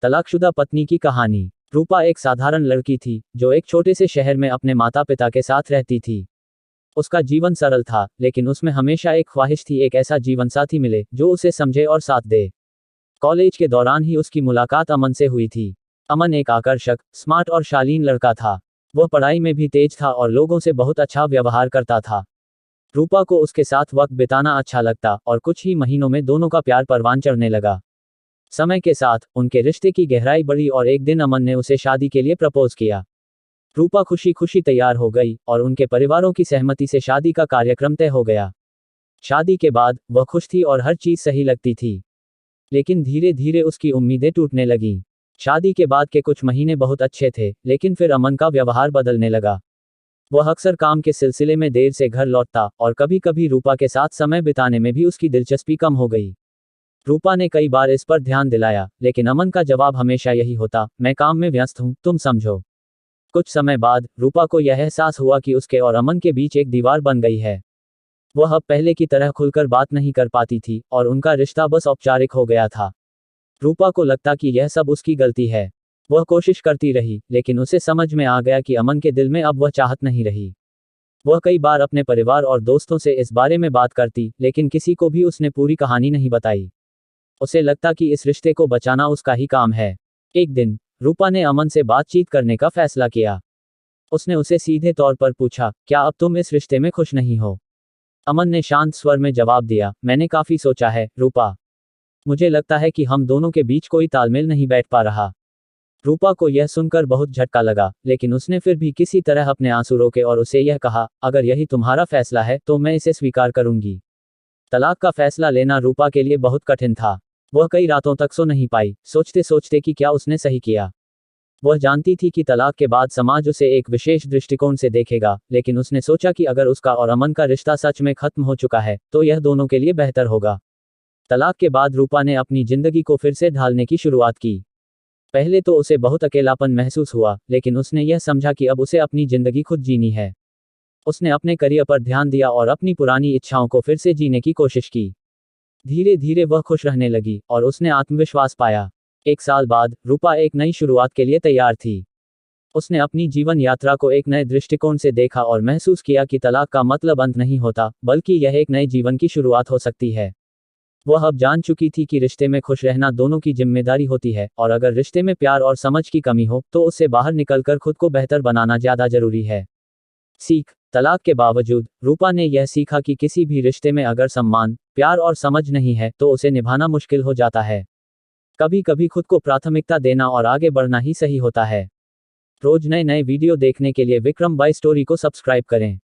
तलाकशुदा पत्नी की कहानी। रूपा एक साधारण लड़की थी जो एक छोटे से शहर में अपने माता पिता के साथ रहती थी। उसका जीवन सरल था, लेकिन उसमें हमेशा एक ख्वाहिश थी, एक ऐसा जीवनसाथी मिले जो उसे समझे और साथ दे। कॉलेज के दौरान ही उसकी मुलाकात अमन से हुई थी। अमन एक आकर्षक, स्मार्ट और शालीन लड़का था। वह पढ़ाई में भी तेज था और लोगों से बहुत अच्छा व्यवहार करता था। रूपा को उसके साथ वक्त बिताना अच्छा लगता और कुछ ही महीनों में दोनों का प्यार परवान चढ़ने लगा। समय के साथ उनके रिश्ते की गहराई बढ़ी और एक दिन अमन ने उसे शादी के लिए प्रपोज किया। रूपा खुशी खुशी तैयार हो गई और उनके परिवारों की सहमति से शादी का कार्यक्रम तय हो गया। शादी के बाद वह खुश थी और हर चीज सही लगती थी, लेकिन धीरे धीरे उसकी उम्मीदें टूटने लगीं। शादी के बाद के कुछ महीने बहुत अच्छे थे, लेकिन फिर अमन का व्यवहार बदलने लगा। वह अक्सर काम के सिलसिले में देर से घर लौटता और कभी कभी रूपा के साथ समय बिताने में भी उसकी दिलचस्पी कम हो गई। रूपा ने कई बार इस पर ध्यान दिलाया, लेकिन अमन का जवाब हमेशा यही होता, मैं काम में व्यस्त हूं, तुम समझो। कुछ समय बाद रूपा को यह एहसास हुआ कि उसके और अमन के बीच एक दीवार बन गई है। वह अब पहले की तरह खुलकर बात नहीं कर पाती थी और उनका रिश्ता बस औपचारिक हो गया था। रूपा को लगता कि यह सब उसकी गलती है। वह कोशिश करती रही, लेकिन उसे समझ में आ गया कि अमन के दिल में अब वह चाहत नहीं रही। वह कई बार अपने परिवार और दोस्तों से इस बारे में बात करती, लेकिन किसी को भी उसने पूरी कहानी नहीं बताई। उसे लगता कि इस रिश्ते को बचाना उसका ही काम है। एक दिन रूपा ने अमन से बातचीत करने का फैसला किया। उसने उसे सीधे तौर पर पूछा, क्या अब तुम इस रिश्ते में खुश नहीं हो? अमन ने शांत स्वर में जवाब दिया, मैंने काफी सोचा है रूपा। मुझे लगता है कि हम दोनों के बीच कोई तालमेल नहीं बैठ पा रहा। रूपा को यह सुनकर बहुत झटका लगा, लेकिन उसने फिर भी किसी तरह अपने आंसू रोके और उसे यह कहा, अगर यही तुम्हारा फैसला है तो मैं इसे स्वीकार करूंगी। तलाक का फैसला लेना रूपा के लिए बहुत कठिन था। वह कई रातों तक सो नहीं पाई, सोचते सोचते कि क्या उसने सही किया। वह जानती थी कि तलाक के बाद समाज उसे एक विशेष दृष्टिकोण से देखेगा, लेकिन उसने सोचा कि अगर उसका और अमन का रिश्ता सच में खत्म हो चुका है तो यह दोनों के लिए बेहतर होगा। तलाक के बाद रूपा ने अपनी जिंदगी को फिर से ढालने की शुरुआत की। पहले तो उसे बहुत अकेलापन महसूस हुआ, लेकिन उसने यह समझा कि अब उसे अपनी जिंदगी खुद जीनी है। उसने अपने करियर पर ध्यान दिया और अपनी पुरानी इच्छाओं को फिर से जीने की कोशिश की। धीरे धीरे वह खुश रहने लगी और उसने आत्मविश्वास पाया। एक साल बाद रूपा एक नई शुरुआत के लिए तैयार थी। उसने अपनी जीवन यात्रा को एक नए दृष्टिकोण से देखा और महसूस किया कि तलाक का मतलब अंत नहीं होता, बल्कि यह एक नए जीवन की शुरुआत हो सकती है। वह अब जान चुकी थी कि रिश्ते में खुश रहना दोनों की जिम्मेदारी होती है, और अगर रिश्ते में प्यार और समझ की कमी हो तो उससे बाहर निकलकर खुद को बेहतर बनाना ज्यादा जरूरी है। सीख। तलाक के बावजूद रूपा ने यह सीखा कि किसी भी रिश्ते में अगर सम्मान, प्यार और समझ नहीं है तो उसे निभाना मुश्किल हो जाता है। कभी कभी खुद को प्राथमिकता देना और आगे बढ़ना ही सही होता है। रोज नए नए वीडियो देखने के लिए विक्रम बाय स्टोरी को सब्सक्राइब करें।